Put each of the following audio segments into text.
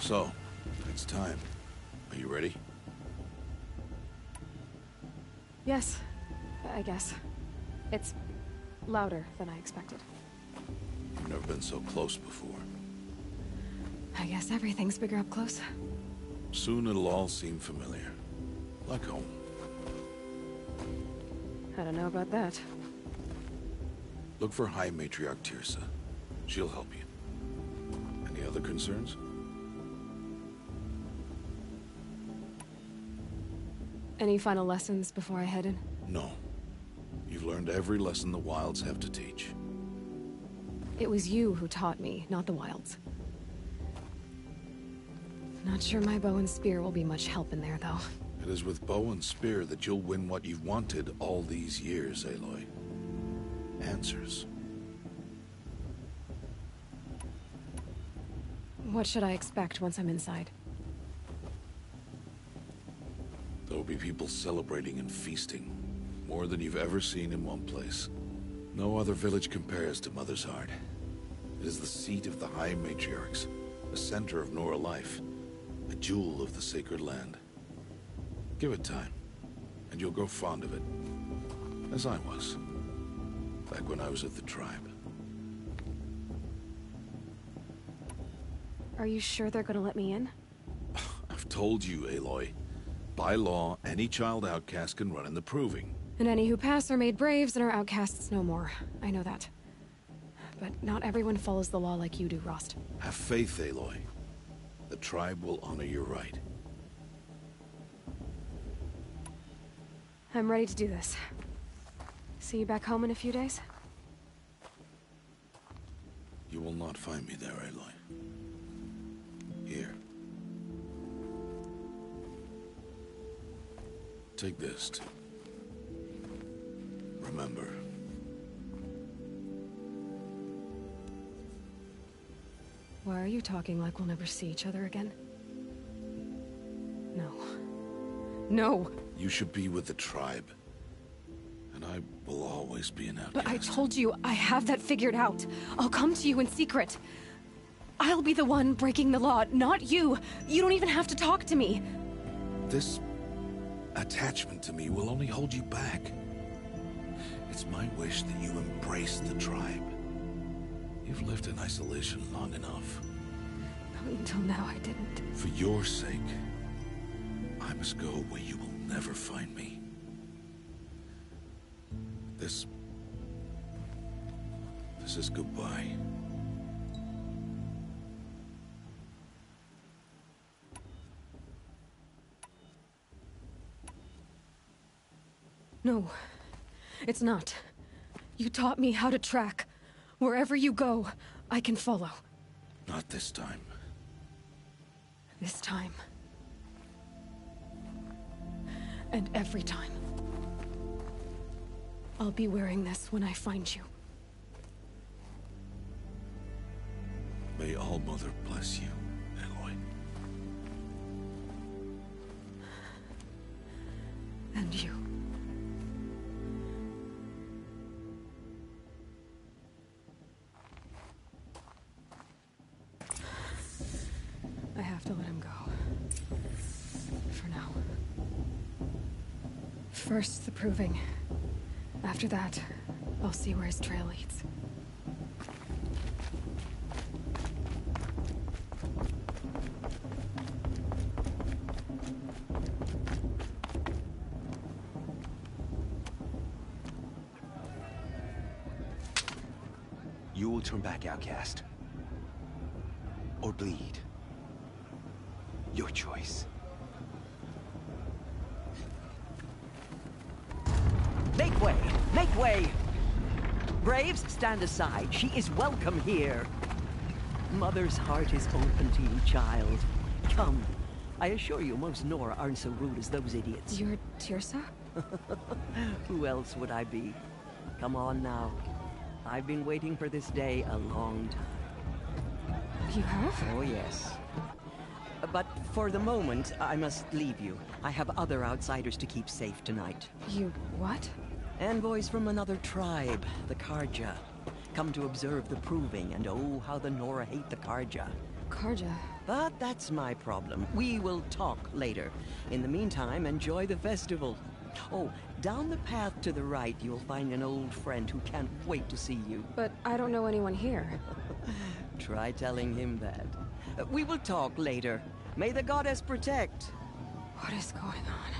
So, it's time. Are you ready? Yes, I guess. It's louder than I expected. You've never been so close before. I guess everything's bigger up close. Soon it'll all seem familiar. Like home. I don't know about that. Look for High Matriarch Teersa. She'll help you. Any other concerns? Any final lessons before I head in? No. You've learned every lesson the Wilds have to teach. It was you who taught me, not the Wilds. Not sure my bow and spear will be much help in there, though. It is with bow and spear that you'll win what you've wanted all these years, Aloy. Answers. What should I expect once I'm inside? There'll be people celebrating and feasting. More than you've ever seen in one place. No other village compares to Mother's Heart. It is the seat of the High Matriarchs, the center of Nora life, a jewel of the sacred land. Give it time, and you'll grow fond of it. As I was, back when I was at the tribe. Are you sure they're gonna let me in? I've told you, Aloy. By law, any child outcast can run in the Proving. And any who pass are made braves and are outcasts no more. I know that. But not everyone follows the law like you do, Rost. Have faith, Aloy. The tribe will honor your right. I'm ready to do this. See you back home in a few days? You will not find me there, Aloy. Here. Take this, too. Remember. Why are you talking like we'll never see each other again? No. No! You should be with the tribe. And I will always be an outcast. But I told you, I have that figured out. I'll come to you in secret. I'll be the one breaking the law, not you. You don't even have to talk to me. This attachment to me will only hold you back. It's my wish that you embrace the tribe. You've lived in isolation long enough. Until now, I didn't. For your sake, I must go where you will never find me. This is goodbye. No, it's not. You taught me how to track. Wherever you go, I can follow. Not this time. This time. And every time. I'll be wearing this when I find you. May All-Mother bless you, Aloy. And you. I have to let him go. For now. First, the Proving. After that, I'll see where his trail leads. You will turn back, outcast. Or bleed. Your choice. Make way! Make way! Braves, stand aside. She is welcome here. Mother's heart is open to you, child. Come. I assure you, most Nora aren't so rude as those idiots. You're Teersa? Who else would I be? Come on now. I've been waiting for this day a long time. You have? Oh, yes. But for the moment, I must leave you. I have other outsiders to keep safe tonight. You what? Envoys from another tribe, the Carja. Come to observe the Proving, and oh, how the Nora hate the Carja. Carja? But that's my problem. We will talk later. In the meantime, enjoy the festival. Oh, down the path to the right, you'll find an old friend who can't wait to see you. But I don't know anyone here. Try telling him that. We will talk later. May the goddess protect. What is going on?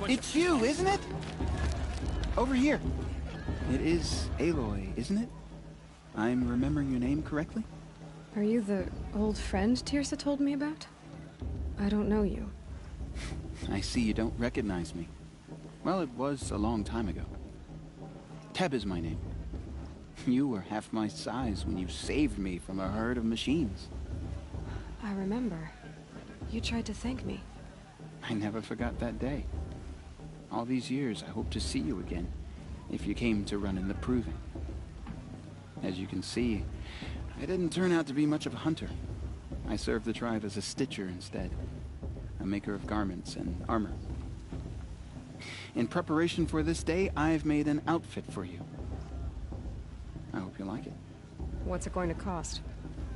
It's you, isn't it? Over here. It is Aloy, isn't it? I'm remembering your name correctly? Are you the old friend Teersa told me about? I don't know you. I see you don't recognize me. Well, it was a long time ago. Teb is my name. You were half my size when you saved me from a herd of machines. I remember. You tried to thank me. I never forgot that day. All these years, I hope to see you again, if you came to run in the Proving. As you can see, I didn't turn out to be much of a hunter. I served the tribe as a stitcher instead, a maker of garments and armor. In preparation for this day, I've made an outfit for you. I hope you like it. What's it going to cost?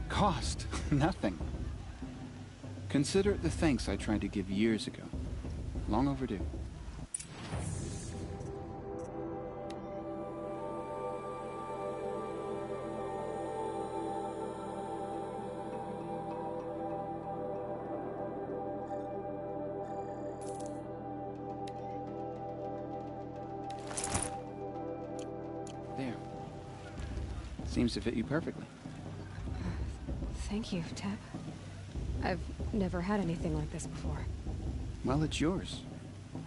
Cost? Nothing. Consider it the thanks I tried to give years ago. Long overdue. There. Seems to fit you perfectly. Thank you, Teb. I've never had anything like this before. Well, it's yours.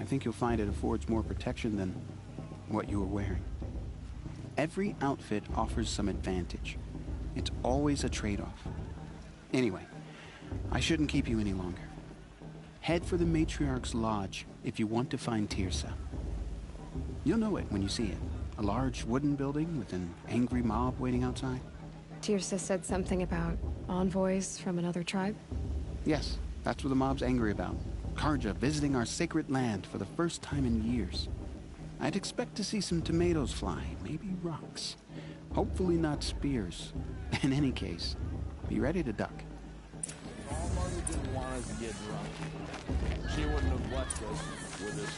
I think you'll find it affords more protection than what you were wearing. Every outfit offers some advantage. It's always a trade-off. Anyway, I shouldn't keep you any longer. Head for the Matriarch's Lodge if you want to find Teersa. You'll know it when you see it. A large wooden building with an angry mob waiting outside. Teersa said something about envoys from another tribe? Yes, that's what the mob's angry about. Carja visiting our sacred land for the first time in years. I'd expect to see some tomatoes fly, maybe rocks. Hopefully not spears. In any case, be ready to duck. All mother didn't want us to get drunk. She wouldn't have left us with this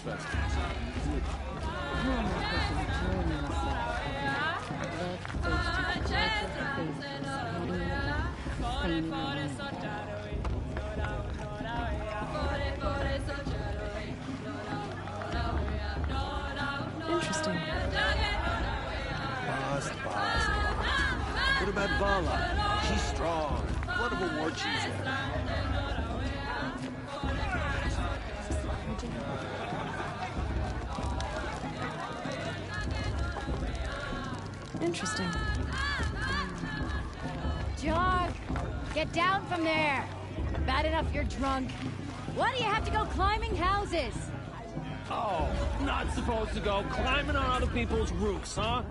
Interesting. Bast. What about Vala? She's strong. What of a war she's in. Interesting. Jog! Get down from there! Bad enough you're drunk. Why do you have to go climbing houses? Oh, not supposed to go climbing on other people's roofs, huh?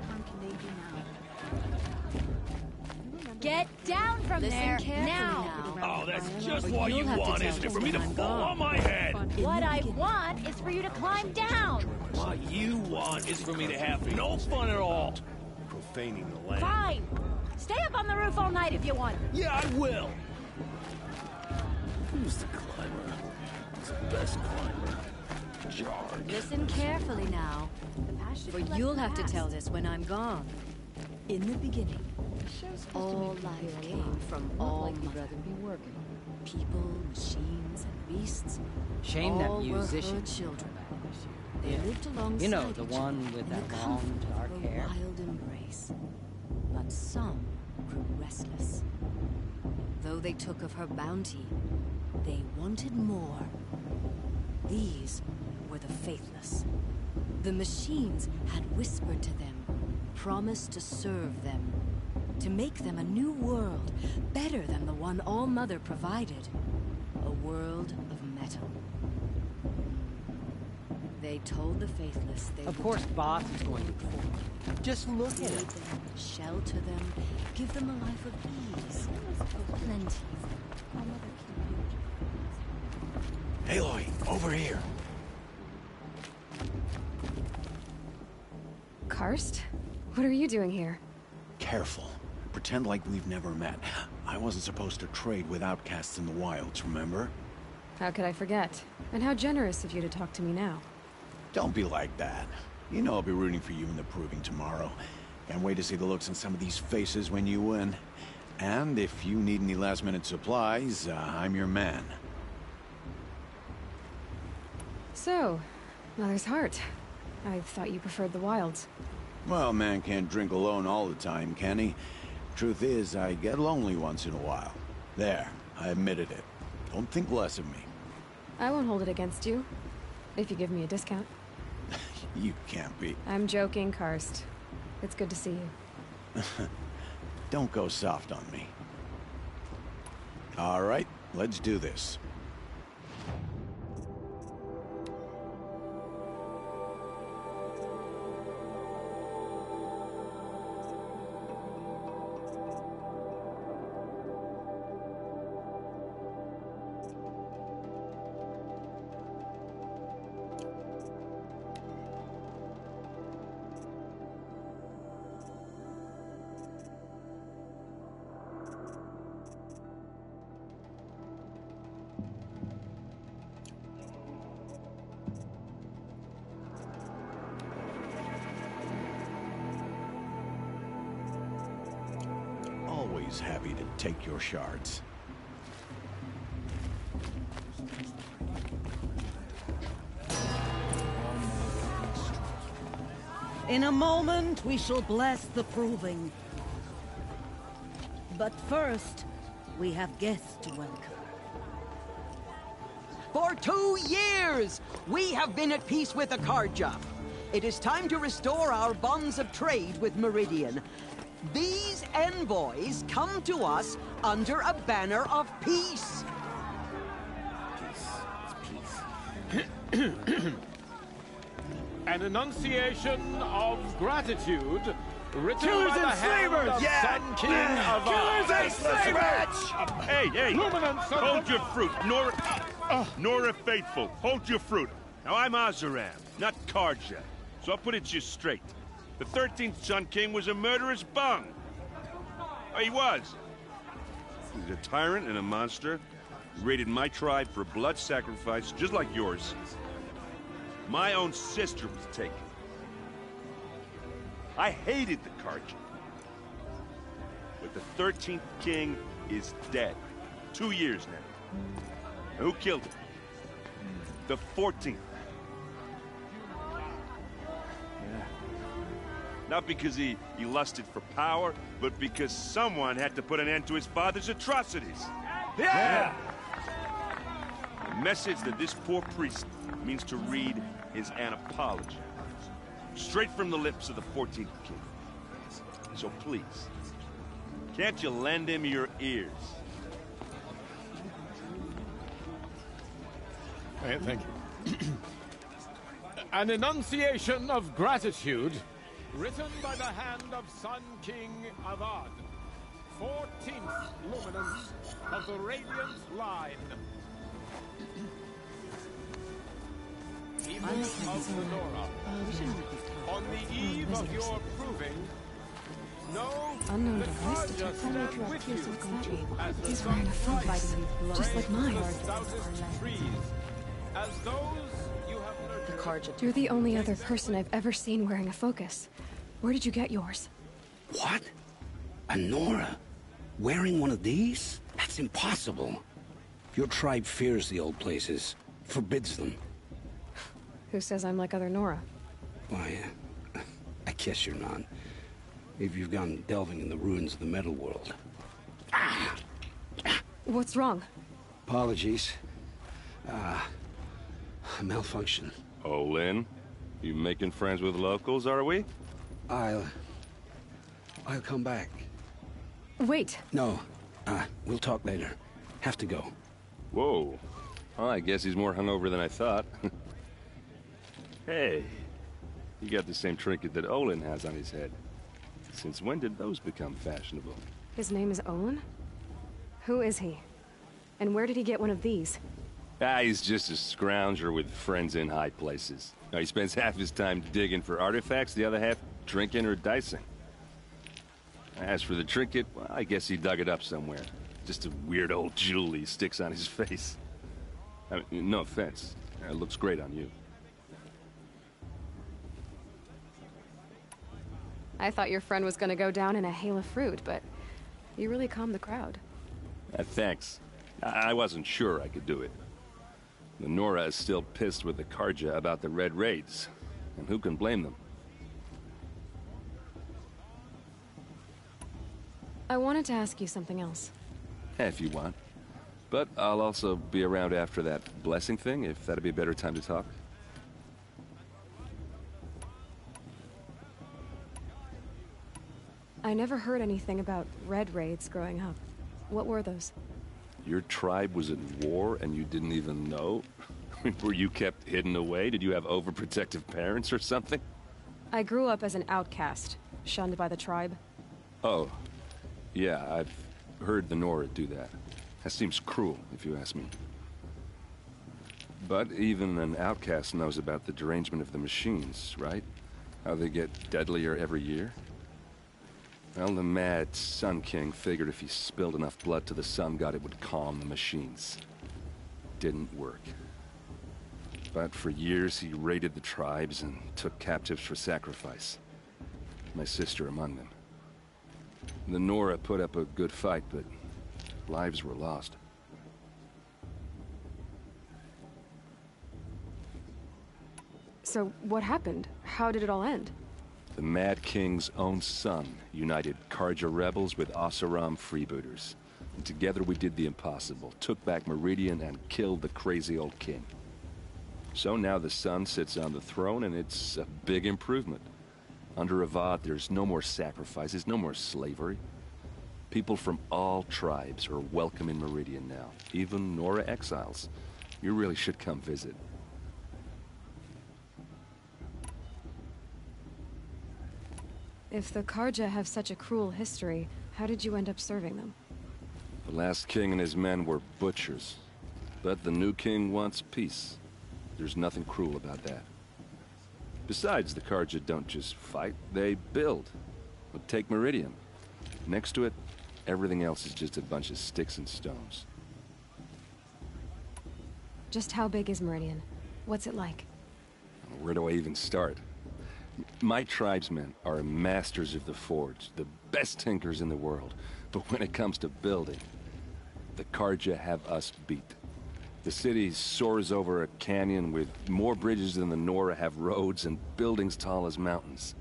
Get down from there now! Oh, that's just what you want, isn't it? For me to fall on my head! What I want is for you to climb down! What you want is for me to have no fun at all. Profaning the land. Fine! Stay up on the roof all night if you want. Yeah, I will. Who's the climber? He's the best climber. Jarg. Listen carefully now, for you'll have to tell this when I'm gone. In the beginning, all life came from all mother. People, machines, and beasts. Shame that all musician. were her children. They lived alongside You know, the each one other with in that the long, comfort dark of a hair. wild embrace. But some grew restless. Though they took of her bounty, they wanted more. These were the faithless. The machines had whispered to them, promised to serve them. To make them a new world, better than the one All-Mother provided. A world of metal. They told the Faithless they Of would course, Boss is going to perform. Just look at feed it. them, shelter them, give them a life of ease. Plenty. Aloy, over here. Karst? What are you doing here? Careful. Pretend like we've never met. I wasn't supposed to trade with outcasts in the wilds, remember? How could I forget? And how generous of you to talk to me now. Don't be like that. You know I'll be rooting for you in the proving tomorrow. Can't wait to see the looks on some of these faces when you win. And if you need any last-minute supplies, I'm your man. So, Mother's Heart. I thought you preferred the wilds. Well, man can't drink alone all the time, can he? Truth is, I get lonely once in a while. There, I admitted it. Don't think less of me. I won't hold it against you. If you give me a discount. You can't be. I'm joking, Karst. It's good to see you. Don't go soft on me. All right, let's do this. Always happy to take your shards. In a moment, we shall bless the proving. But first, we have guests to welcome. For 2 years, we have been at peace with Akarja. It is time to restore our bonds of trade with Meridian. These envoys come to us under a banner of peace. An enunciation of gratitude written Killers by the and hand slavers! of Sun King of Killers and slavers! Hey, Luminance of hold the- your fruit. Nora Faithful, hold your fruit. Now, I'm Oseram, not Karja, so I'll put it just straight. The 13th Sun King was a murderous bung. Oh, he was. He was a tyrant and a monster. He raided my tribe for blood sacrifice, just like yours. My own sister was taken. I hated the Karja. But the 13th king is dead. 2 years now. And who killed him? The 14th. Not because he lusted for power, but because someone had to put an end to his father's atrocities. Yeah! The message that this poor priest means to read is an apology. Straight from the lips of the 14th king. So please, can't you lend him your ears? Thank you. An enunciation of gratitude written by the hand of Sun King Avad, 14th luminance of the Radiant Line. People of Lenora, on the eve of your proving, know Unknown that device Karja detected. stand with you as the He's wearing a focus, just like mine. the stoutest trees, as those you have nurtured. You're the only other person I've ever seen wearing a focus. Where did you get yours? What? A Nora? Wearing one of these? That's impossible. Your tribe fears the old places, forbids them. Who says I'm like other Nora? Why, I guess you're not. Maybe you've gone delving in the ruins of the metal world. What's wrong? Apologies. A malfunction. Oh, Lynn, you making friends with locals, are we? I'll I'll come back. Wait. No. We'll talk later. Have to go. Whoa. Well, I guess he's more hungover than I thought. Hey. You got the same trinket that Olin has on his head. Since when did those become fashionable? His name is Olin? Who is he? And where did he get one of these? He's just a scrounger with friends in high places. He spends half his time digging for artifacts, the other half drinking or dicing. As for the trinket, well, I guess he dug it up somewhere. Just a weird old jewel he sticks on his face. I mean, no offense. It looks great on you. I thought your friend was gonna go down in a hail of fruit, but you really calmed the crowd. Thanks. I wasn't sure I could do it. The Nora is still pissed with the Carja about the Red Raids, and who can blame them? I wanted to ask you something else. If you want. But I'll also be around after that blessing thing, if that'd be a better time to talk. I never heard anything about Red Raids growing up. What were those? Your tribe was at war and you didn't even know? Were you kept hidden away? Did you have overprotective parents or something? I grew up as an outcast, shunned by the tribe. Oh. Yeah, I've heard the Nora do that. That seems cruel, if you ask me. But even an outcast knows about the derangement of the machines, right? How they get deadlier every year? Well, the mad Sun King figured if he spilled enough blood to the Sun God, it would calm the machines. Didn't work. But for years, he raided the tribes and took captives for sacrifice. My sister among them. The Nora put up a good fight, but lives were lost. So, what happened? How did it all end? The Mad King's own son united Carja rebels with Oseram freebooters. And together we did the impossible, took back Meridian and killed the crazy old king. So now the son sits on the throne and it's a big improvement. Under Avad, there's no more sacrifices, no more slavery. People from all tribes are welcome in Meridian now, even Nora exiles. You really should come visit. If the Carja have such a cruel history, how did you end up serving them? The last king and his men were butchers. But the new king wants peace. There's nothing cruel about that. Besides, the Carja don't just fight, they build. But take Meridian. Next to it, everything else is just a bunch of sticks and stones. Just how big is Meridian? What's it like? Where do I even start? My tribesmen are masters of the forge, the best tinkers in the world. But when it comes to building, the Carja have us beat. The city soars over a canyon with more bridges than the Nora have roads and buildings tall as mountains.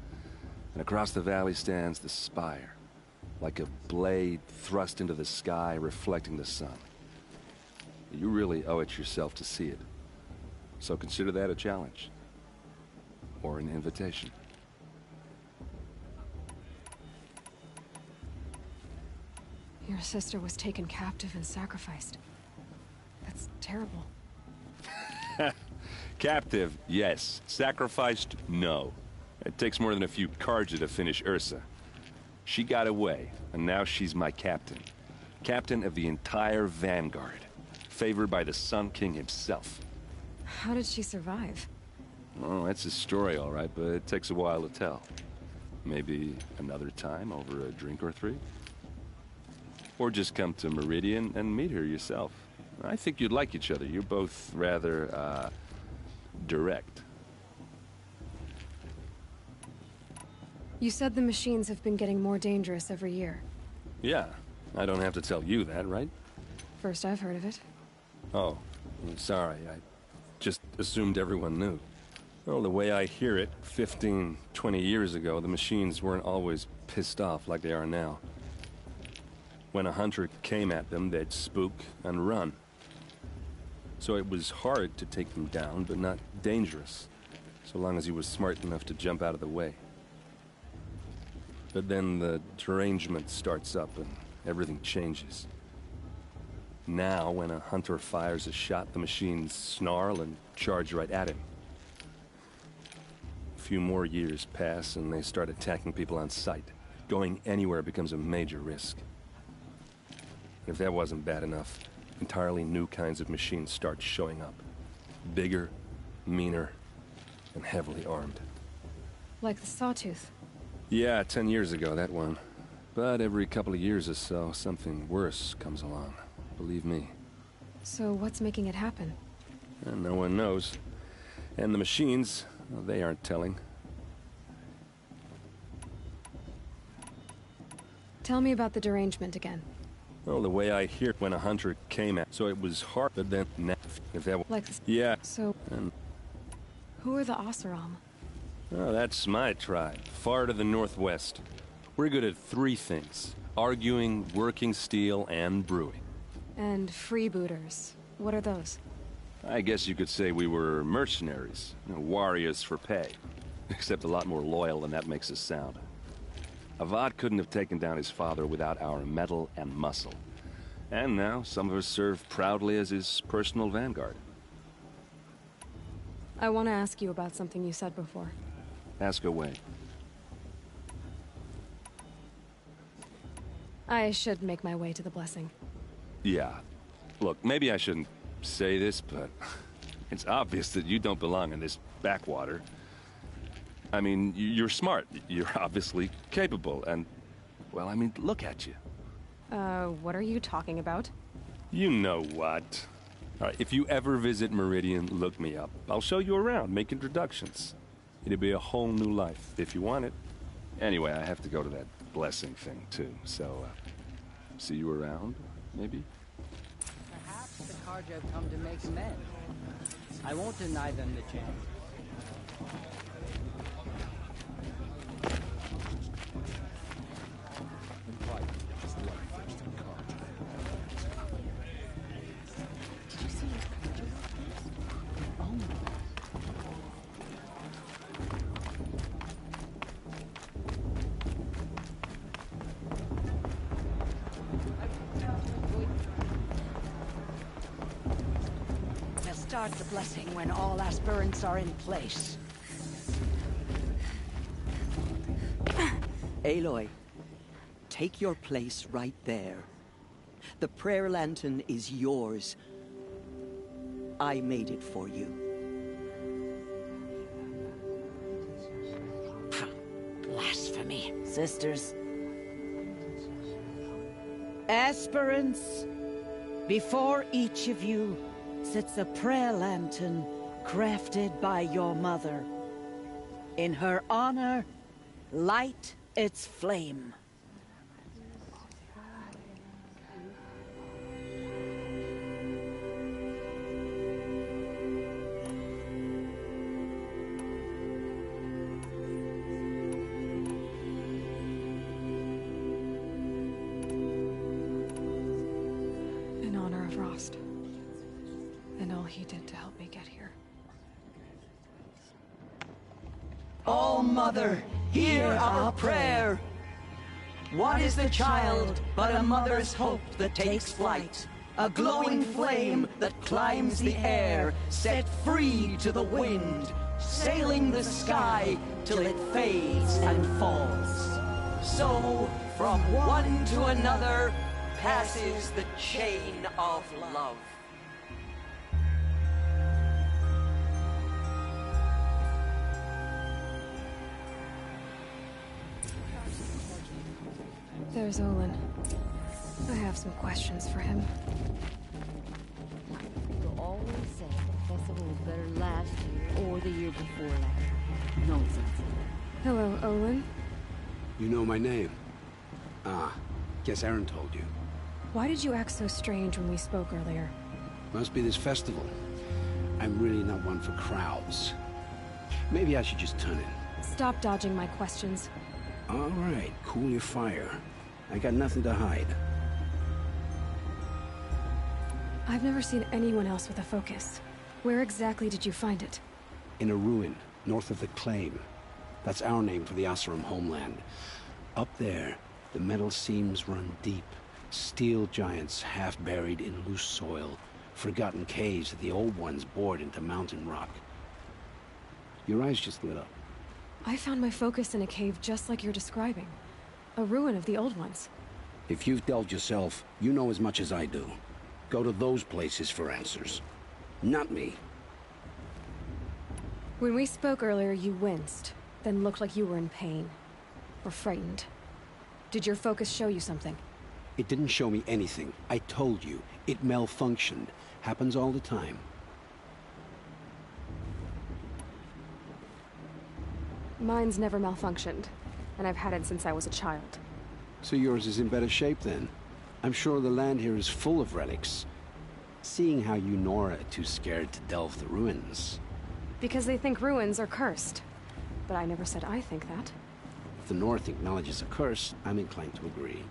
And across the valley stands the spire, like a blade thrust into the sky reflecting the sun. You really owe it yourself to see it. So consider that a challenge. Or an invitation. Your sister was taken captive and sacrificed. That's terrible. Captive, yes. Sacrificed, no. It takes more than a few Carja to finish Ursa. She got away, and now she's my captain. Captain of the entire Vanguard. Favored by the Sun King himself. How did she survive? Oh, that's a story, all right, but it takes a while to tell. Maybe another time over a drink or three? Or just come to Meridian and meet her yourself. I think you'd like each other. You're both rather, direct. You said the machines have been getting more dangerous every year. Yeah, I don't have to tell you that, right? First I've heard of it. Oh, I'm sorry. I just assumed everyone knew. Well, the way I hear it, 15, 20 years ago, the machines weren't always pissed off like they are now. When a hunter came at them, they'd spook and run. So it was hard to take them down, but not dangerous, so long as he was smart enough to jump out of the way. but then the derangement starts up and everything changes. Now, when a hunter fires a shot, the machines snarl and charge right at him. A few more years pass and they start attacking people on sight. Going anywhere becomes a major risk. If that wasn't bad enough, entirely new kinds of machines start showing up. Bigger, meaner, and heavily armed. Like the Sawtooth. Yeah, 10 years ago, that one. But every couple of years or so, something worse comes along. Believe me. So what's making it happen? And no one knows. And the machines, well, they aren't telling. Tell me about the derangement again. Well, the way I hear it, when a hunter came at, so it was hard, but then, if that was... Like this. Yeah. So, And, who are the Oseram? oh, that's my tribe, far to the northwest. We're good at three things. Arguing, working steel, and brewing. And freebooters. What are those? I guess you could say we were mercenaries, warriors for pay. Except a lot more loyal than that makes us sound. Avad couldn't have taken down his father without our metal and muscle. And now, some of us serve proudly as his personal vanguard. I want to ask you about something you said before. Ask away. I should make my way to the blessing. Yeah. Look, maybe I shouldn't say this, but it's obvious that you don't belong in this backwater. I mean, you're smart. You're obviously capable, and... well, I mean, look at you. What are you talking about? You know what. All right, if you ever visit Meridian, look me up. I'll show you around, make introductions. It'll be a whole new life, if you want it. Anyway, I have to go to that blessing thing, too, so, see you around, maybe? Perhaps the Carja have come to make amends. I won't deny them the chance. Start the blessing when all aspirants are in place. Aloy, take your place right there. The prayer lantern is yours. I made it for you. Blasphemy. Sisters. Aspirants, before each of you sits a prayer lantern crafted by your mother. In her honor, light its flame. In honor of Rost. And all he did to help me get here. All Mother, hear our prayer. What is the child but a mother's hope that takes flight? A glowing flame that climbs the air, set free to the wind, sailing the sky till it fades and falls. So, from one to another, passes the chain of love. There's Olin. I have some questions for him. People always say the festival was better last year or the year before last. Nonsense. Hello, Olin. You know my name? Ah, guess Aaron told you. Why did you act so strange when we spoke earlier? Must be this festival. I'm really not one for crowds. Maybe I should just turn in. Stop dodging my questions. All right, cool your fire. I got nothing to hide. I've never seen anyone else with a focus. Where exactly did you find it? In a ruin, north of the Claim. That's our name for the Oseram homeland. Up there, the metal seams run deep. Steel giants half buried in loose soil. Forgotten caves that the old ones bored into mountain rock. Your eyes just lit up. I found my focus in a cave just like you're describing. A ruin of the old ones. If you've delved yourself, you know as much as I do. Go to those places for answers. Not me. When we spoke earlier, you winced, then looked like you were in pain. Or frightened. Did your focus show you something? It didn't show me anything. I told you. It malfunctioned. Happens all the time. Mine's never malfunctioned, and I've had it since I was a child. So yours is in better shape then. I'm sure the land here is full of relics. Seeing how you Nora are too scared to delve the ruins. Because they think ruins are cursed. But I never said I think that. If the North acknowledges a curse, I'm inclined to agree.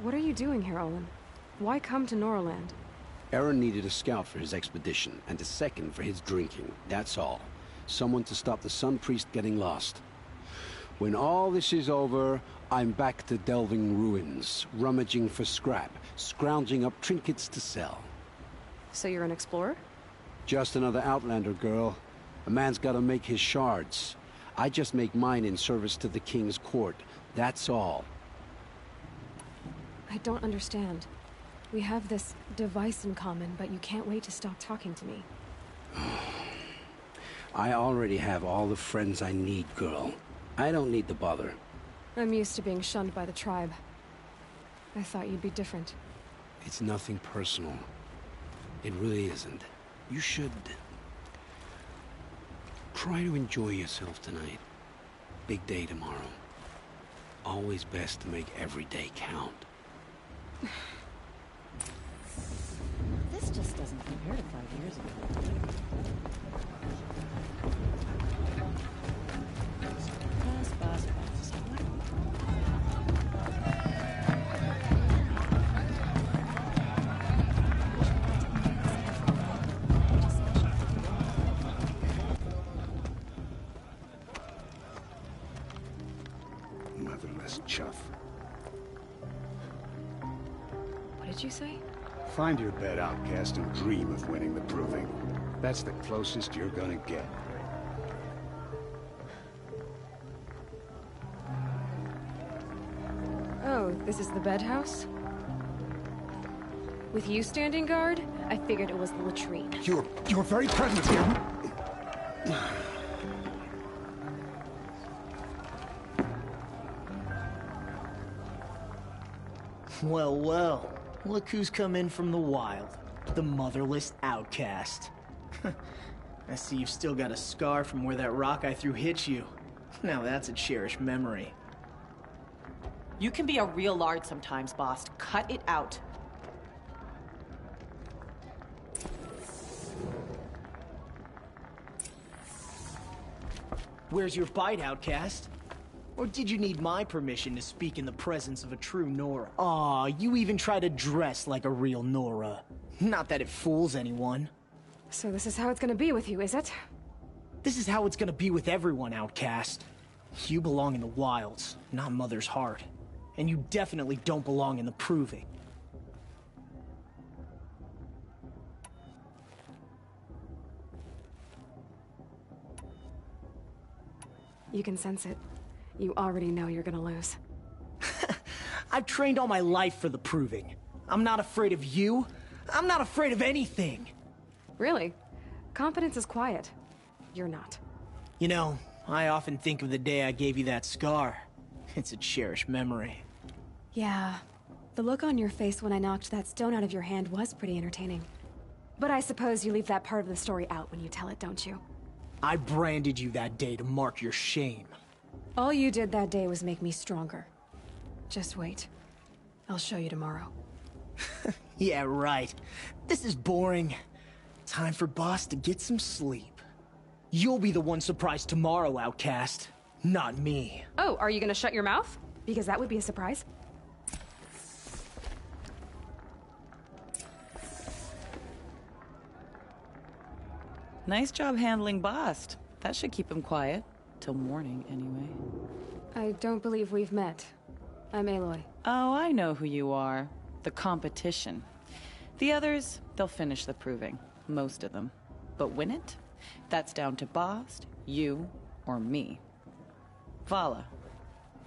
What are you doing here, Olin? Why come to Noraland? Aaron needed a scout for his expedition, and a second for his drinking. That's all. Someone to stop the Sun Priest getting lost. When all this is over, I'm back to delving ruins, rummaging for scrap, scrounging up trinkets to sell. So you're an explorer? Just another Outlander, girl. A man's gotta make his shards. I just make mine in service to the King's court. That's all. I don't understand. We have this device in common, but you can't wait to stop talking to me. I already have all the friends I need, girl. I don't need the bother. I'm used to being shunned by the tribe. I thought you'd be different. It's nothing personal. It really isn't. You should... try to enjoy yourself tonight. Big day tomorrow. Always best to make every day count. This just doesn't compare to 5 years ago. Boss. Motherless chuff. What did you say? Find your bed, outcast, and dream of winning the Proving. That's the closest you're gonna get. Oh, this is the bed house? With you standing guard, I figured it was the latrine. Your very presence here... Well, look who's come in from the wild. The motherless outcast. I see you've still got a scar from where that rock I threw hit you. Now that's a cherished memory. You can be a real lard sometimes, boss. Cut it out. Where's your bite, outcast? Or did you need my permission to speak in the presence of a true Nora? Aw, you even try to dress like a real Nora. Not that it fools anyone. So this is how it's gonna be with you, is it? This is how it's gonna be with everyone, outcast. You belong in the wilds, not Mother's Heart. And you definitely don't belong in the Proving. You can sense it. You already know you're gonna lose. I've trained all my life for the Proving. I'm not afraid of you. I'm not afraid of anything. Really? Confidence is quiet. You're not. You know, I often think of the day I gave you that scar. It's a cherished memory. Yeah. The look on your face when I knocked that stone out of your hand was pretty entertaining. But I suppose you leave that part of the story out when you tell it, don't you? I branded you that day to mark your shame. All you did that day was make me stronger. Just wait. I'll show you tomorrow. Yeah, right. This is boring. Time for Boss to get some sleep. You'll be the one surprised tomorrow, outcast. Not me. Oh, are you gonna shut your mouth? Because that would be a surprise. Nice job handling Bast. That should keep him quiet. Till morning, anyway. I don't believe we've met. I'm Aloy. Oh, I know who you are. The competition. The others, they'll finish the proving. Most of them. But win it? That's down to Bast, you, or me. Vala.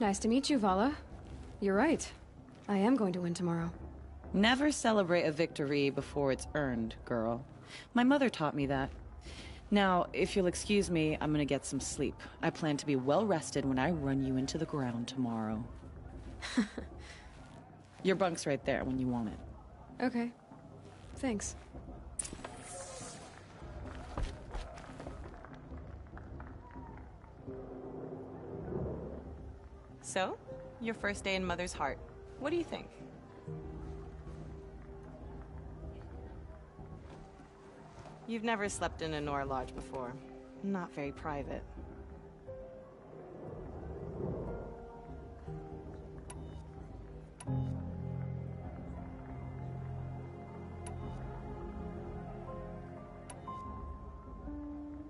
Nice to meet you, Vala. You're right. I am going to win tomorrow. Never celebrate a victory before it's earned, girl. My mother taught me that. Now, if you'll excuse me, I'm gonna get some sleep. I plan to be well rested when I run you into the ground tomorrow. Your bunk's right there when you want it. Okay. Thanks. So, your first day in Mother's Heart. What do you think? You've never slept in a Nora Lodge before. Not very private.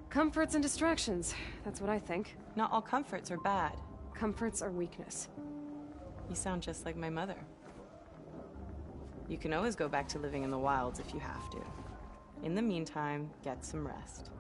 Comforts and distractions. That's what I think. Not all comforts are bad. Comforts are weakness. You sound just like my mother. You can always go back to living in the wilds if you have to. In the meantime, get some rest.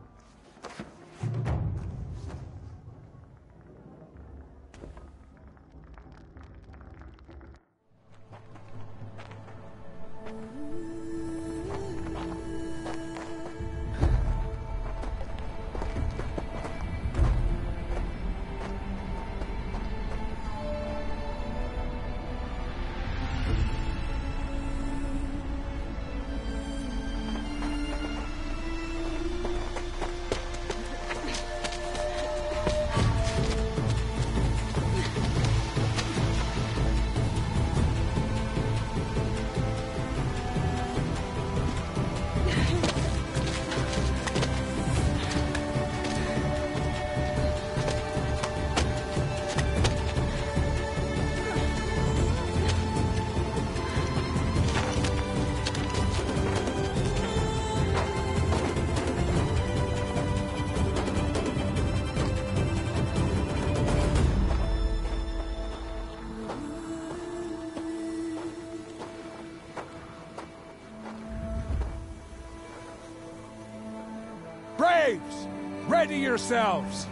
Braves! Ready yourselves!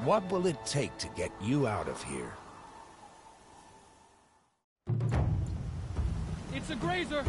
What will it take to get you out of here? It's a grazer!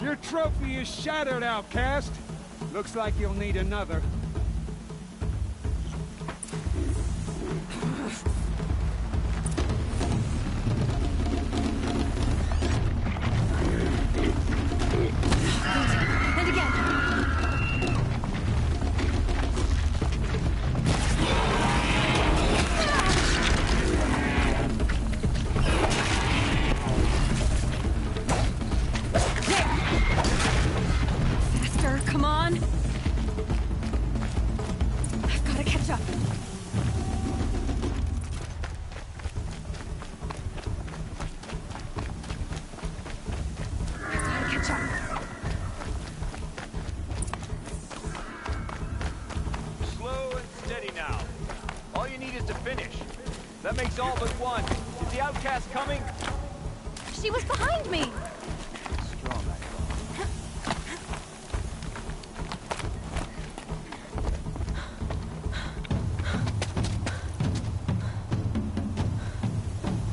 Your trophy is shattered, outcast. Looks like you'll need another. And again. Faster, come on. I've got to catch up. I've got to catch up. Slow and steady now. All you need is to finish. That makes all but one. Is the outcast coming? She was behind me.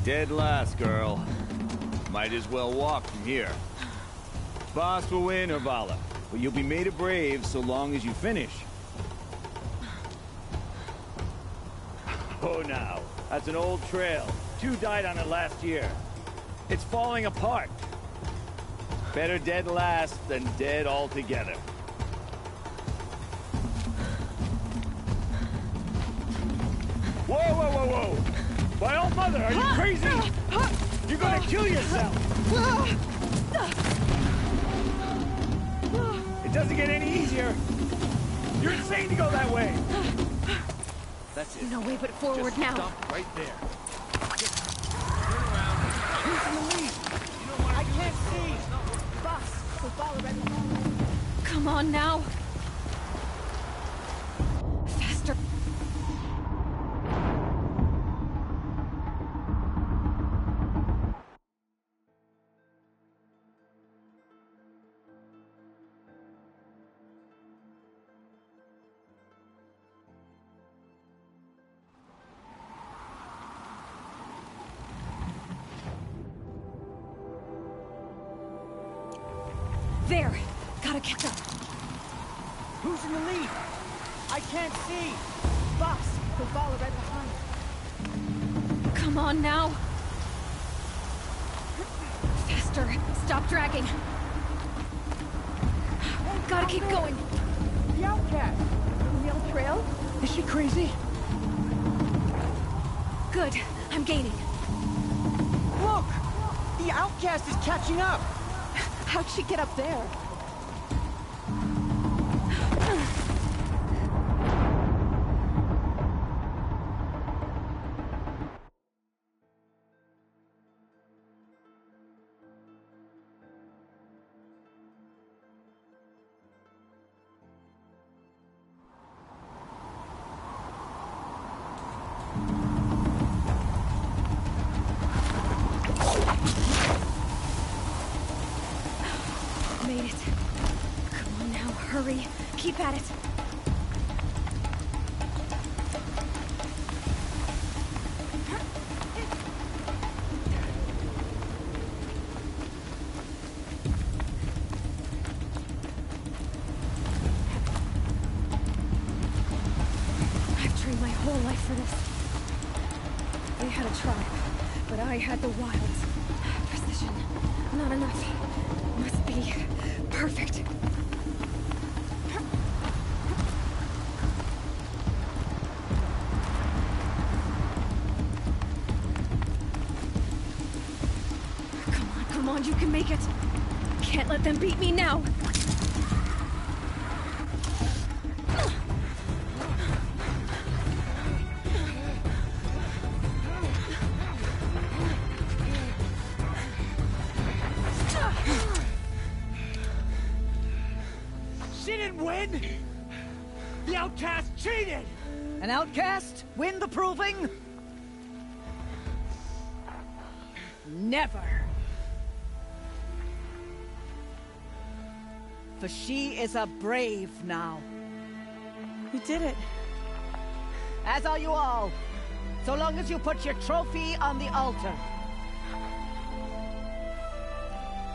Dead last, girl. Might as well walk from here. Boss will win, Urvala, but you'll be made a brave so long as you finish. Oh, now, that's an old trail. 2 died on it last year. It's falling apart. Better dead last than dead altogether. Whoa, whoa, whoa, whoa! My old mother, are you crazy? You're gonna kill yourself! It doesn't get any easier! You're insane to go that way! That's it. No way but forward now. Stop right there. Turn around. Who's in the lead? You don't want to I can't see! Boss, we'll follow right. Come on now. Faster. There! Gotta catch up. Who's in the lead? I can't see. Boss, we'll follow right behind. Come on now. Faster. Stop dragging. Gotta keep going. The outcast. On the old trail? Is she crazy? Good. I'm gaining. Look! The outcast is catching up! How'd she get up there? Made it. Come on now, hurry. Keep at it. I've trained my whole life for this. They had a tribe, but I had the wilds. Precision. Not enough. Must be perfect. Come on, you can make it. Can't let them beat me now. She didn't win! The outcast cheated! An outcast win the proving? Never. For she is a brave now. We did it. As are you all. So long as you put your trophy on the altar.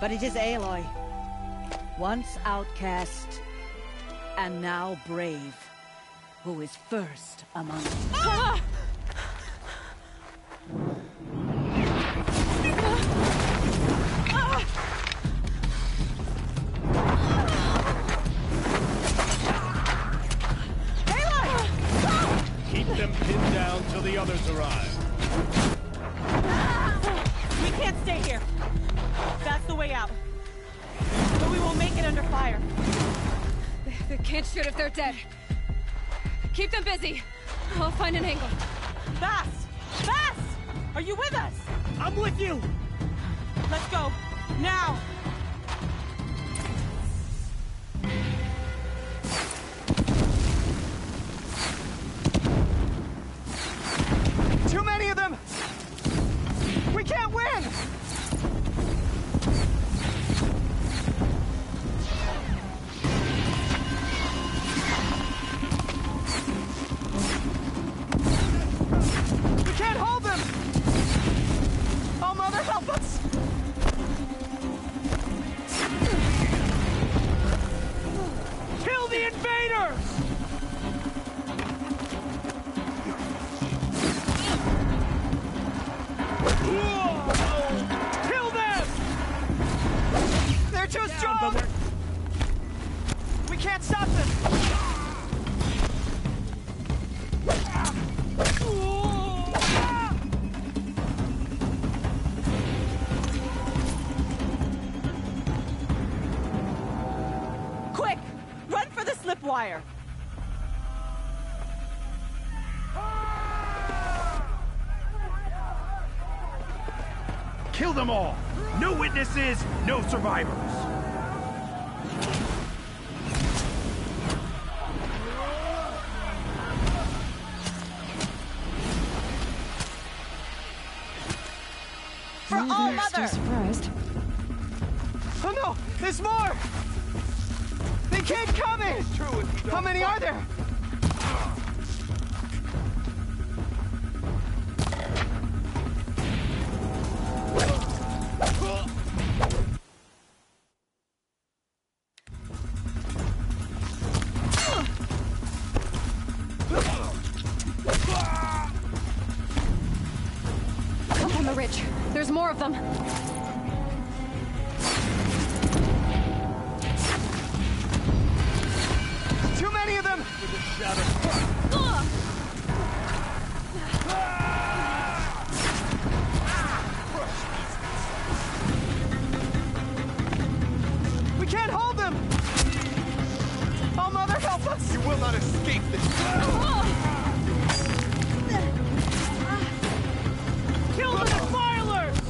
But it is Aloy. Once outcast, and now brave, who is first among us. Ah! Keep them pinned down till the others arrive. We can't stay here. That's the way out. But we won't make it under fire. They can't shoot if they're dead. Keep them busy. I'll find an angle. Bass! Bass! Are you with us? I'm with you! Let's go. Now! Too many of them! We can't win! We can't hold them! Oh, Mother, help us! the invaders! Kill them! They're too strong! We can't stop them! Quick! Run for the slipwire! Kill them all! No witnesses, no survivors! For all Mother! Surprised. Oh no! There's more! They keep coming! How many are there? Up on the ridge. There's more of them. Too many of them! We can't hold them! Oh, Mother, help us! You will not escape this! Kill the defilers!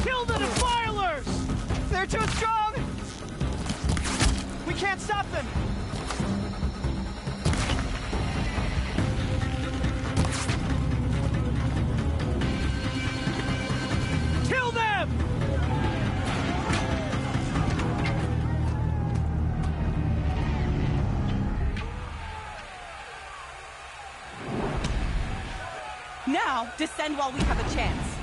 Kill the defilers! They're too strong! We can't stop them! Kill them! Now, descend while we have a chance.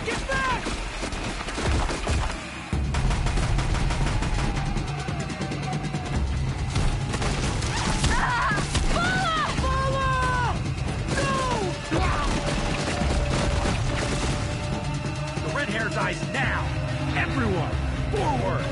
Get back! The red hair dies now! Everyone, forward!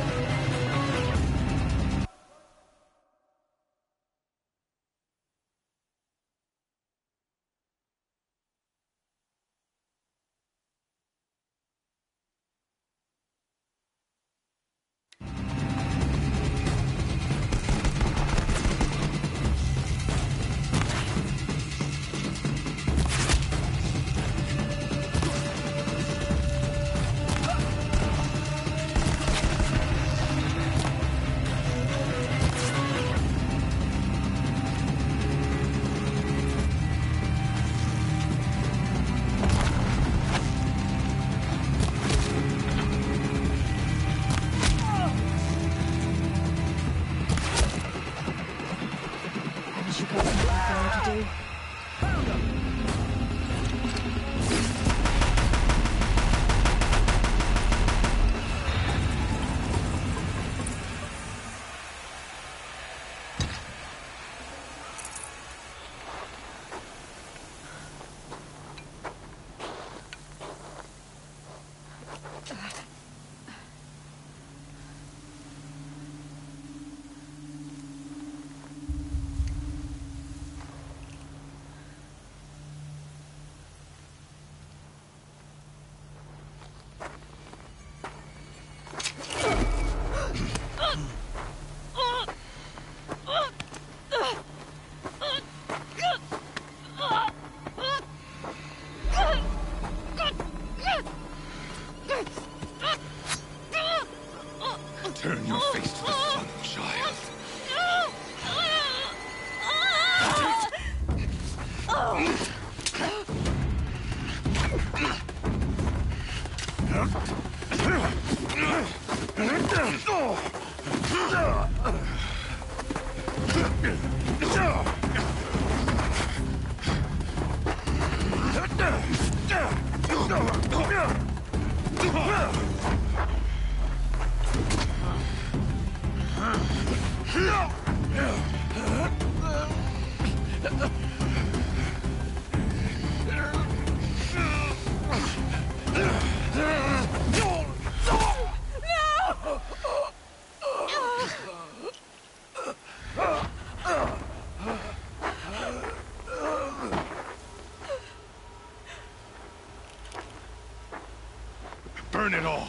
Burn it all,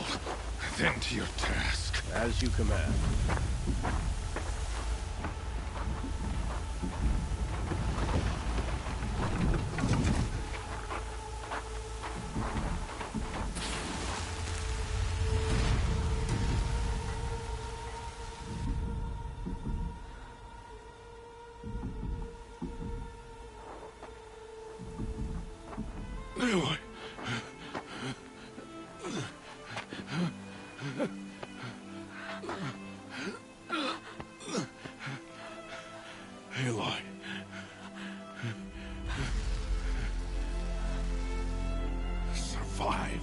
then to your task. As you command. Aloy. Aloy. Survive.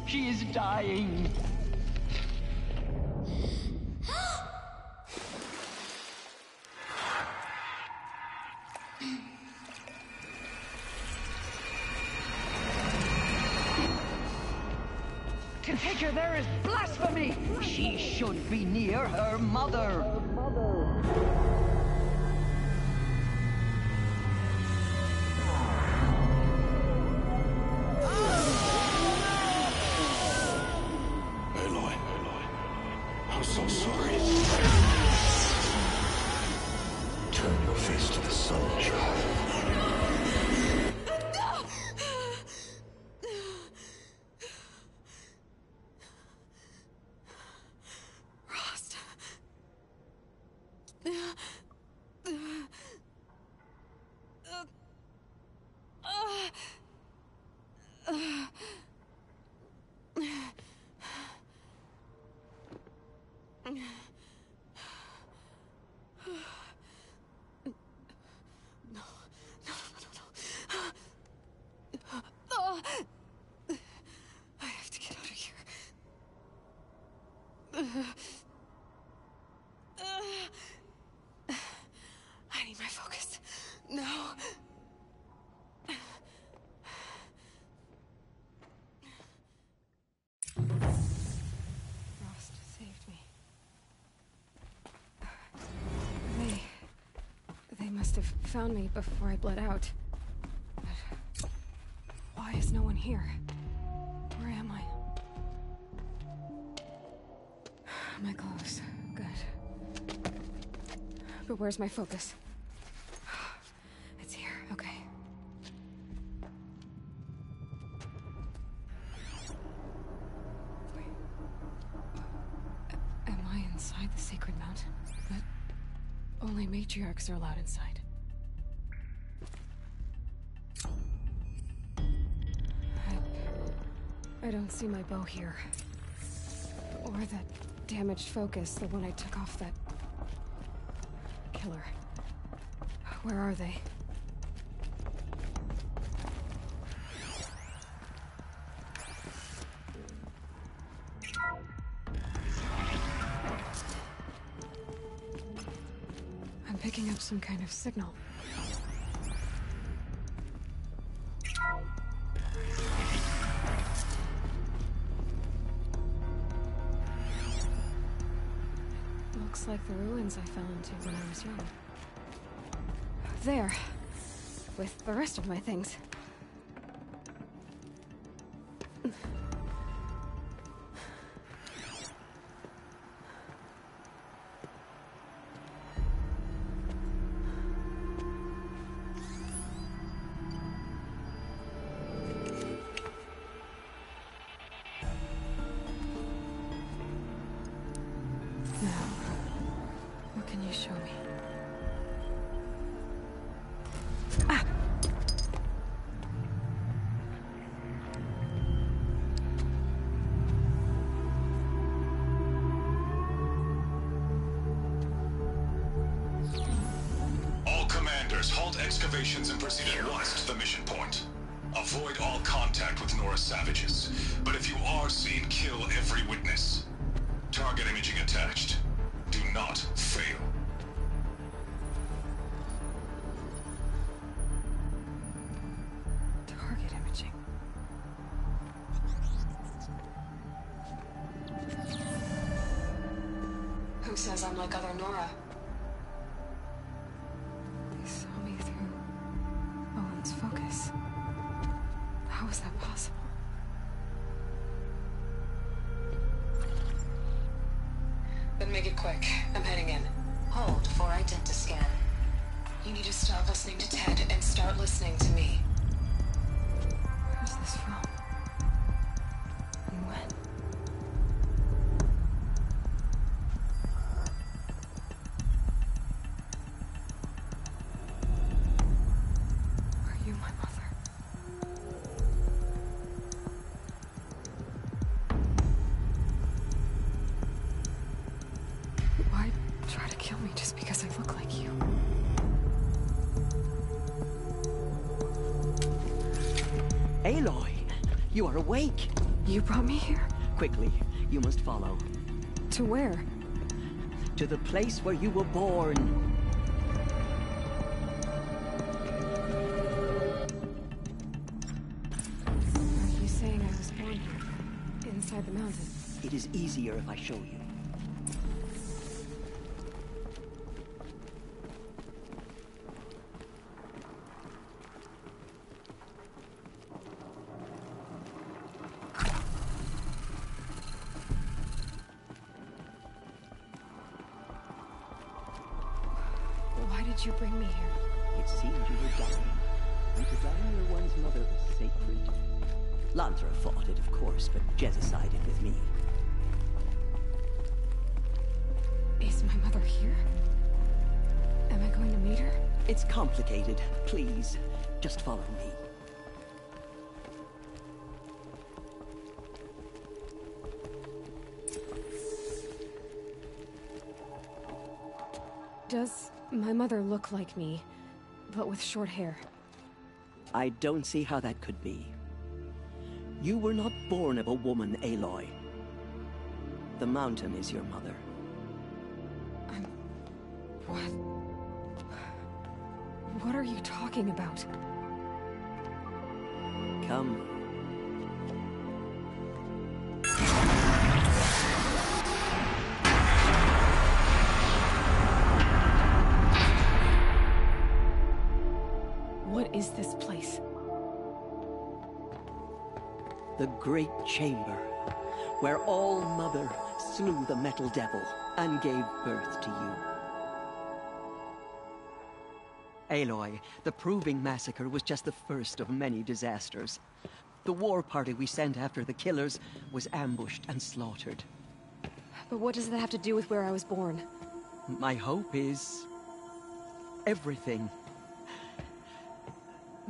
She is dying. To take her there is blasphemy. She should be near her mother. I'm so sorry. Turn your face to the sun, child. Rost. I have to get out of here. I need my focus. No. Rost saved me. They must have found me before I bled out. But why is no one here? Where am I? My clothes. Good. But where's my focus? It's here. Okay. Wait. Am I inside the Sacred Mountain? But only matriarchs are allowed inside. I don't see my bow here. Or that damaged focus, the one I took off that killer. Where are they? I'm picking up some kind of signal. Looks like the ruins I fell into when I was young. There. With the rest of my things. Excavations and proceed at once to the mission point. Avoid all contact with Nora savages, but if you are seen, kill every witness. Target imaging attached. Do not fail. Target imaging. Who says I'm like other Nora? Focus. How is that possible? Then make it quick. I'm heading in. Hold for identiscan. You need to stop listening to Ted and start listening to me. Where's this from? And when? Aloy, you are awake. You brought me here? Quickly, you must follow. To where? To the place where you were born. Are you saying I was born here? Inside the mountain? It is easier if I show you. Why did you bring me here? It seemed you were dying, and to die near one's mother was sacred. Lansra fought it, of course, but Jezza sided with me. Is my mother here? Am I going to meet her? It's complicated. Please, just follow me. Does my mother look like me, but with short hair? I don't see how that could be. You were not born of a woman, Aloy. The mountain is your mother. What? What are you talking about? Come. What is this place? The Great Chamber, where All-Mother slew the Metal Devil and gave birth to you. Aloy, the Proving Massacre was just the first of many disasters. The war party we sent after the killers was ambushed and slaughtered. But what does that have to do with where I was born? My hope is everything.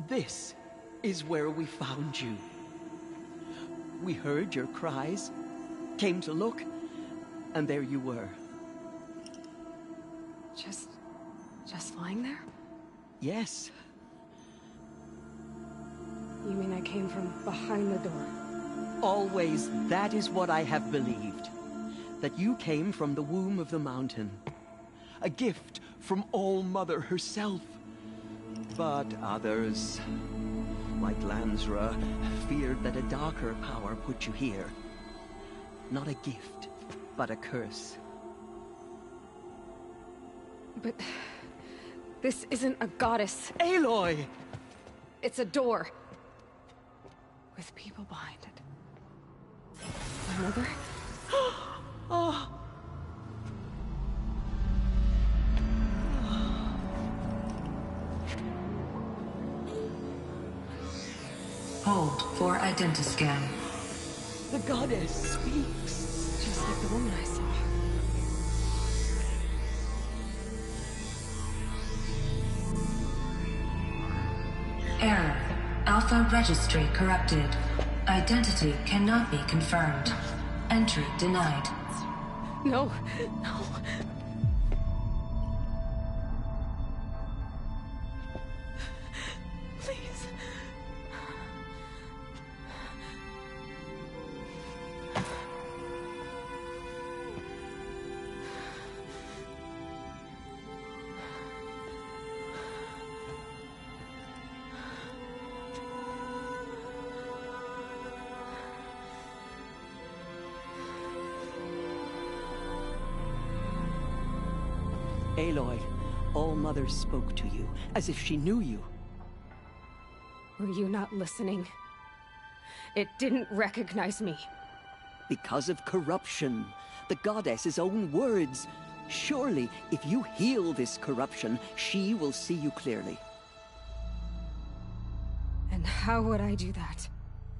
This is where we found you. We heard your cries, came to look, and there you were. Just lying there? Yes. You mean I came from behind the door? Always, that is what I have believed. That you came from the womb of the mountain. A gift from All-Mother herself. But others, like Lansra, feared that a darker power put you here. Not a gift, but a curse. But this isn't a goddess. Aloy! It's a door. With people behind it. My mother? Oh. Hold for identiscan. The goddess speaks. Just like the woman I saw. Error. Alpha registry corrupted. Identity cannot be confirmed. Entry denied. No, no. Please. Aloy, All-Mother spoke to you, as if she knew you. Were you not listening? It didn't recognize me. Because of corruption. The goddess's own words. Surely, if you heal this corruption, she will see you clearly. And how would I do that?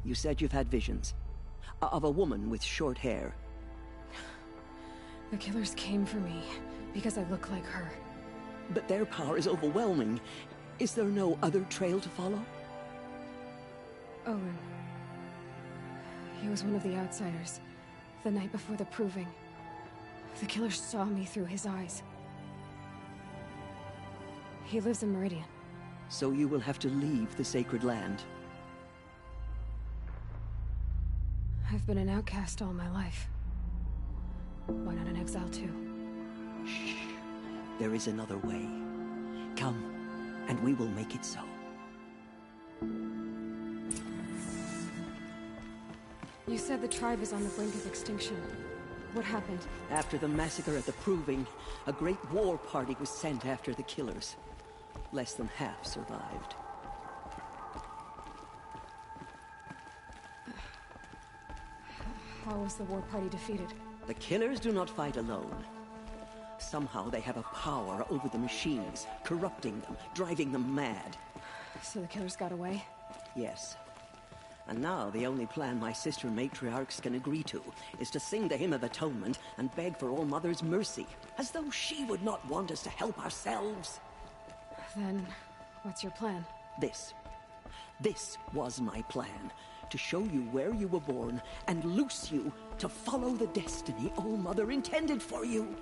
You said you've had visions. Of a woman with short hair. The killers came for me, because I look like her. But their power is overwhelming. Is there no other trail to follow? Owen. He was one of the outsiders. The night before the proving. The killer saw me through his eyes. He lives in Meridian. So you will have to leave the sacred land. I've been an outcast all my life. Why not an exile too? Shh. There is another way. Come, and we will make it so. You said the tribe is on the brink of extinction. What happened? After the massacre at the Proving, a great war party was sent after the killers. Less than half survived. How was the war party defeated? The killers do not fight alone. Somehow they have a power over the machines, corrupting them, driving them mad. So the killers got away? Yes. And now the only plan my sister matriarchs can agree to is to sing the Hymn of Atonement and beg for All-Mother's mercy, as though she would not want us to help ourselves. Then, what's your plan? This. This was my plan. To show you where you were born and loose you to follow the destiny All-Mother intended for you.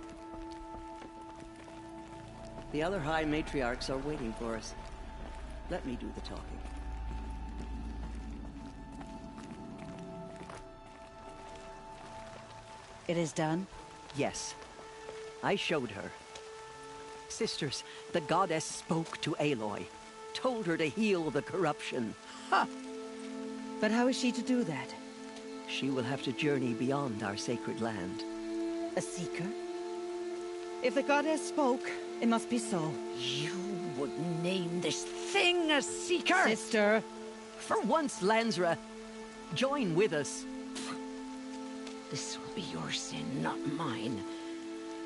The other High Matriarchs are waiting for us. Let me do the talking. It is done? Yes. I showed her. Sisters, the goddess spoke to Aloy. Told her to heal the corruption. Ha! But how is she to do that? She will have to journey beyond our sacred land. A seeker? If the goddess spoke, it must be so. You would name this thing a seeker? Sister! For once, Lansra, join with us. This will be your sin, not mine.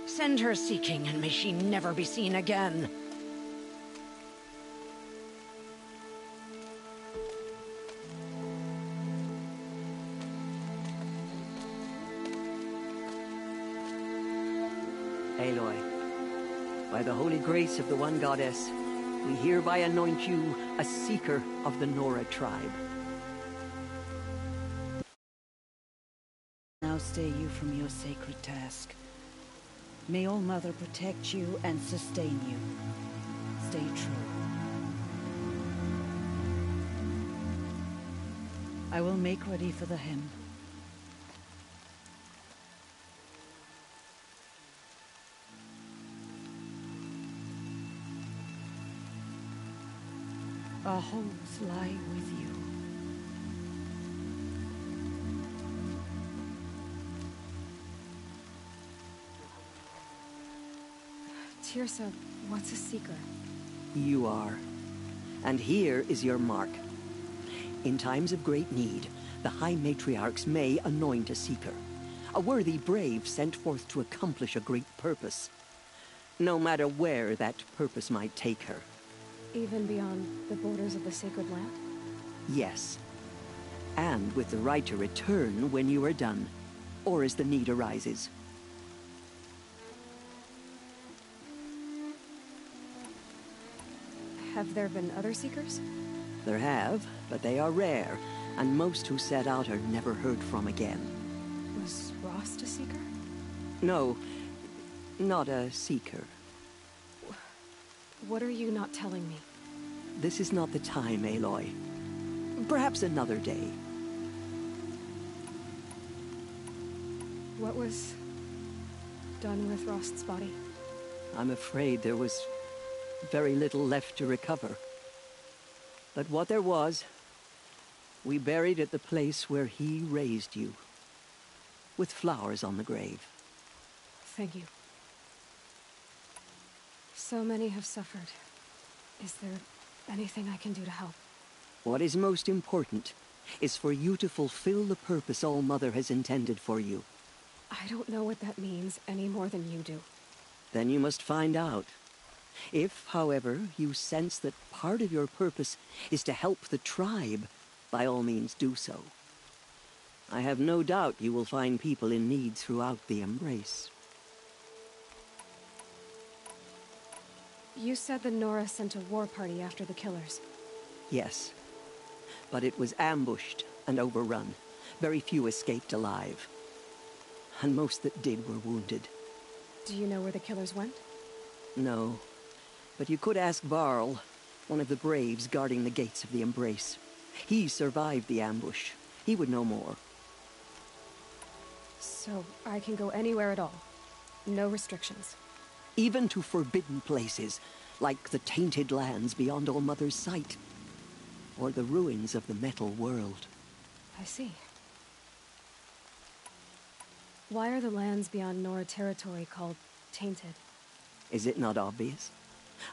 Send her seeking, and may she never be seen again. Aloy, by the holy grace of the One Goddess, we hereby anoint you a seeker of the Nora tribe. Now stay you from your sacred task. May All-Mother protect you and sustain you. Stay true. I will make ready for the hymn. Our homes lie with you. Teersa, what's a Seeker? You are. And here is your mark. In times of great need, the High Matriarchs may anoint a Seeker. A worthy brave sent forth to accomplish a great purpose. No matter where that purpose might take her. Even beyond the borders of the Sacred Land? Yes. And with the right to return when you are done, or as the need arises. Have there been other Seekers? There have, but they are rare, and most who set out are never heard from again. Was Rost a Seeker? No, not a Seeker. What are you not telling me? This is not the time, Aloy. Perhaps another day. What was done with Rost's body? I'm afraid there was very little left to recover. But what there was, we buried at the place where he raised you, with flowers on the grave. Thank you. So many have suffered. Is there anything I can do to help? What is most important is for you to fulfill the purpose All-Mother has intended for you. I don't know what that means any more than you do. Then you must find out. If, however, you sense that part of your purpose is to help the tribe, by all means do so. I have no doubt you will find people in need throughout the Embrace. You said the Nora sent a war party after the killers. Yes. But it was ambushed and overrun. Very few escaped alive. And most that did were wounded. Do you know where the killers went? No. But you could ask Varl, one of the Braves guarding the gates of the Embrace. He survived the ambush. He would know more. So I can go anywhere at all? No restrictions? Even to forbidden places, like the tainted lands beyond All-Mother's sight. Or the ruins of the Metal World. I see. Why are the lands beyond Nora territory called tainted? Is it not obvious?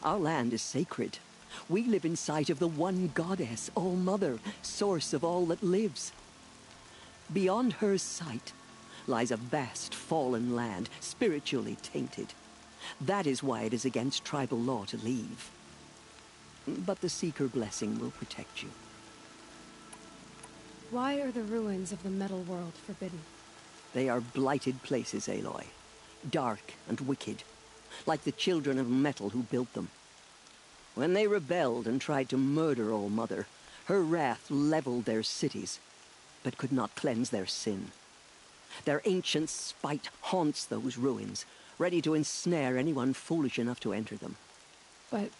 Our land is sacred. We live in sight of the one goddess, All-Mother, source of all that lives. Beyond her sight lies a vast fallen land, spiritually tainted. That is why it is against tribal law to leave. But the Seeker blessing will protect you. Why are the ruins of the Metal World forbidden? They are blighted places, Aloy. Dark and wicked. Like the children of metal who built them. When they rebelled and tried to murder All-Mother, her wrath leveled their cities, but could not cleanse their sin. Their ancient spite haunts those ruins, ready to ensnare anyone foolish enough to enter them. But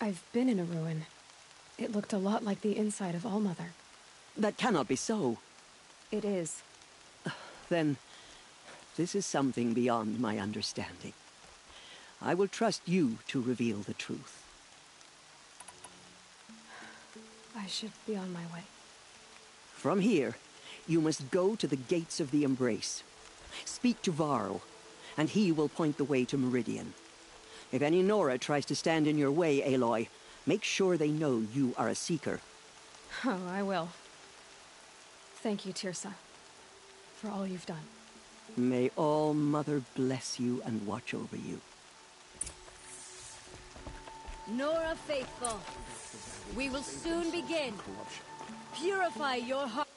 I've been in a ruin. It looked a lot like the inside of All-Mother. That cannot be so. It is. Then, this is something beyond my understanding. I will trust you to reveal the truth. I should be on my way. From here, you must go to the gates of the Embrace. Speak to Varl, and he will point the way to Meridian. If any Nora tries to stand in your way, Aloy, make sure they know you are a Seeker. Oh, I will. Thank you, Teersa, for all you've done. May All-Mother bless you and watch over you. Nora Faithful, we will soon begin. Purify your heart.